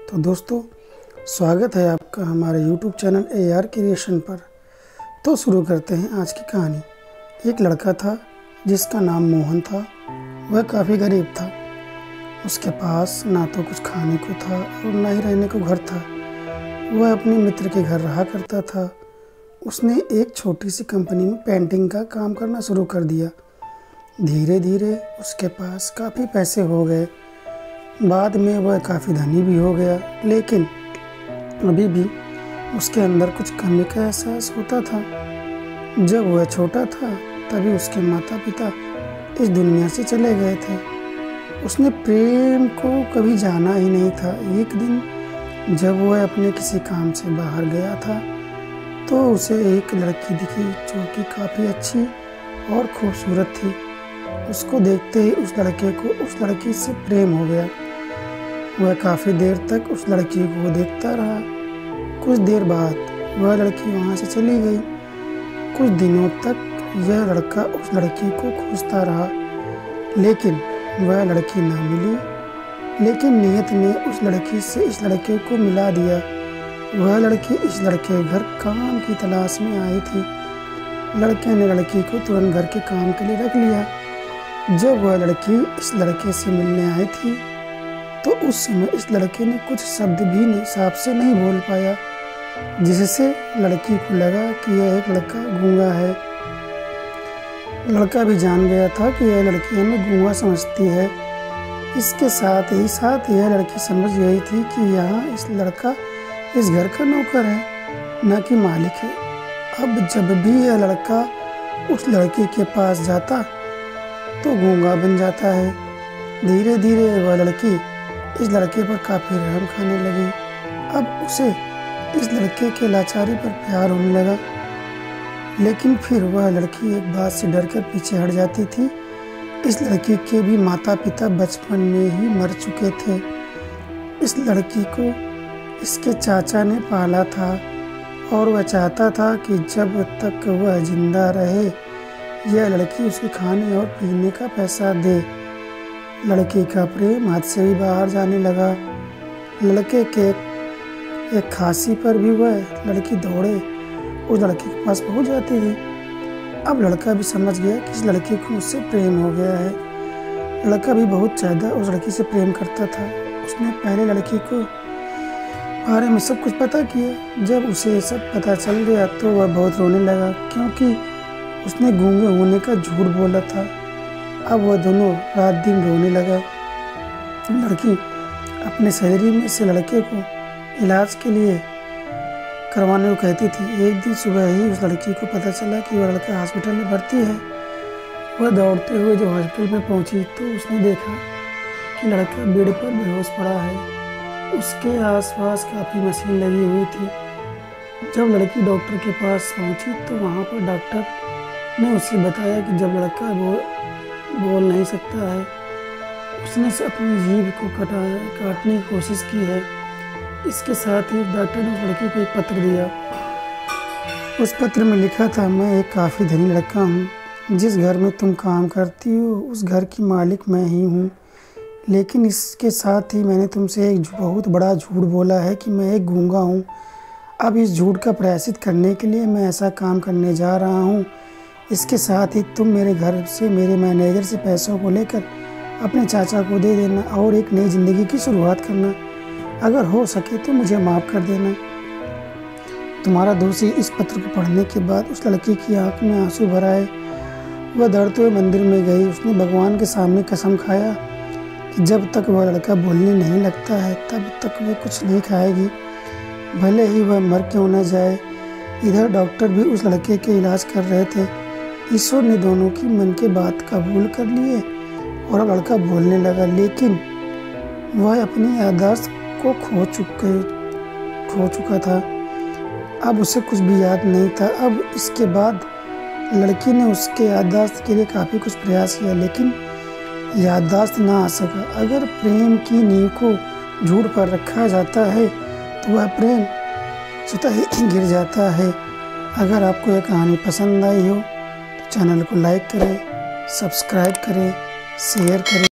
तो दोस्तों, स्वागत है आपका हमारे YouTube चैनल AR क्रिएशन पर। तो शुरू करते हैं आज की कहानी। एक लड़का था जिसका नाम मोहन था। वह काफ़ी गरीब था। उसके पास ना तो कुछ खाने को था और ना ही रहने को घर था। वह अपने मित्र के घर रहा करता था। उसने एक छोटी सी कंपनी में पेंटिंग का काम करना शुरू कर दिया। धीरे धीरे उसके पास काफ़ी पैसे हो गए। बाद में वह काफ़ी धनी भी हो गया, लेकिन अभी भी उसके अंदर कुछ कमी का एहसास होता था। जब वह छोटा था तभी उसके माता पिता इस दुनिया से चले गए थे। उसने प्रेम को कभी जाना ही नहीं था। एक दिन जब वह अपने किसी काम से बाहर गया था तो उसे एक लड़की दिखी जो कि काफ़ी अच्छी और खूबसूरत थी। उसको देखते ही उस लड़के को उस लड़की से प्रेम हो गया। वह काफ़ी देर तक उस लड़की को देखता रहा। कुछ देर बाद वह लड़की वहाँ से चली गई। कुछ दिनों तक यह लड़का उस लड़की को खोजता रहा, लेकिन वह लड़की ना मिली। लेकिन नियत ने उस लड़की से इस लड़के को मिला दिया। वह लड़की इस लड़के घर काम की तलाश में आई थी। लड़के ने लड़की को तुरंत घर के काम के लिए रख लिया। जब वह लड़की इस लड़के से मिलने आई थी तो उस समय इस लड़के ने कुछ शब्द भी साफ से नहीं बोल पाया, जिससे लड़की को लगा कि यह एक लड़का गूंगा है। लड़का भी जान गया था कि यह लड़की हमें गूंगा समझती है। इसके साथ ही यह लड़की समझ गई थी कि यहाँ इस लड़का इस घर का नौकर है, न कि मालिक है। अब जब भी यह लड़का उस लड़की के पास जाता तो गूंगा बन जाता है। धीरे धीरे वह लड़की इस लड़के पर काफ़ी रहम खाने लगी। अब उसे इस लड़के के लाचारी पर प्यार होने लगा। लेकिन फिर वह लड़की एक बात से डरकर पीछे हट जाती थी। इस लड़की के भी माता पिता बचपन में ही मर चुके थे। इस लड़की को इसके चाचा ने पाला था और वह चाहता था कि जब तक वह जिंदा रहे यह लड़की उसके खाने और पीने का पैसा दे। लड़की का प्रेम हद से भी बाहर जाने लगा। लड़के के एक खांसी पर भी वह लड़की दौड़े उस लड़के के पास पहुंच जाती थी। अब लड़का भी समझ गया कि इस लड़की को उससे प्रेम हो गया है। लड़का भी बहुत ज़्यादा उस लड़की से प्रेम करता था। उसने पहले लड़की को बारे में सब कुछ पता किया। जब उसे सब पता चल गया तो वह बहुत रोने लगा, क्योंकि उसने गूंगे होने का झूठ बोला था। अब वह दोनों रात दिन रोने लगा। लड़की अपने सहेली में से लड़के को इलाज के लिए करवाने को कहती थी। एक दिन सुबह ही उस लड़की को पता चला कि वह लड़का हॉस्पिटल में भर्ती है। वह दौड़ते हुए जब हॉस्पिटल में पहुंची तो उसने देखा कि लड़का बेड पर बेहोश पड़ा है। उसके आसपास काफ़ी मशीन लगी हुई थी। जब लड़की डॉक्टर के पास पहुंची तो वहाँ पर डॉक्टर ने उसे बताया कि जब लड़का बोल नहीं सकता है, उसने अपनी जीभ को काटने की कोशिश की है। इसके साथ ही डॉक्टर ने उस लड़की को एक पत्र दिया। उस पत्र में लिखा था, मैं एक काफ़ी धनी लड़का हूँ। जिस घर में तुम काम करती हो उस घर की मालिक मैं ही हूँ। लेकिन इसके साथ ही मैंने तुमसे एक बहुत बड़ा झूठ बोला है कि मैं एक गूंगा हूँ। अब इस झूठ का प्रायश्चित करने के लिए मैं ऐसा काम करने जा रहा हूँ। इसके साथ ही तुम मेरे घर से मेरे मैनेजर से पैसों को लेकर अपने चाचा को दे देना और एक नई ज़िंदगी की शुरुआत करना। अगर हो सके तो मुझे माफ़ कर देना। तुम्हारा दोस्त इस पत्र को पढ़ने के बाद उस लड़की की आंख में आंसू भर आए। वह दौड़ते हुए मंदिर में गई। उसने भगवान के सामने कसम खाया कि जब तक वह लड़का बोलने नहीं लगता है तब तक वह कुछ नहीं खाएगी, भले ही वह मर क्यों न जाए। इधर डॉक्टर भी उस लड़के के इलाज कर रहे थे। ईश्वर ने दोनों की मन के बात कबूल कर लिए और अब लड़का बोलने लगा, लेकिन वह अपनी याददाश्त को खो चुका था। अब उसे कुछ भी याद नहीं था। अब इसके बाद लड़की ने उसके याददाश्त के लिए काफ़ी कुछ प्रयास किया, लेकिन याददाश्त ना आ सका। अगर प्रेम की नींव को झूठ पर रखा जाता है तो वह प्रेम स्वतः ही गिर जाता है। अगर आपको यह कहानी पसंद आई हो चैनल को लाइक करें, सब्सक्राइब करें, शेयर करें।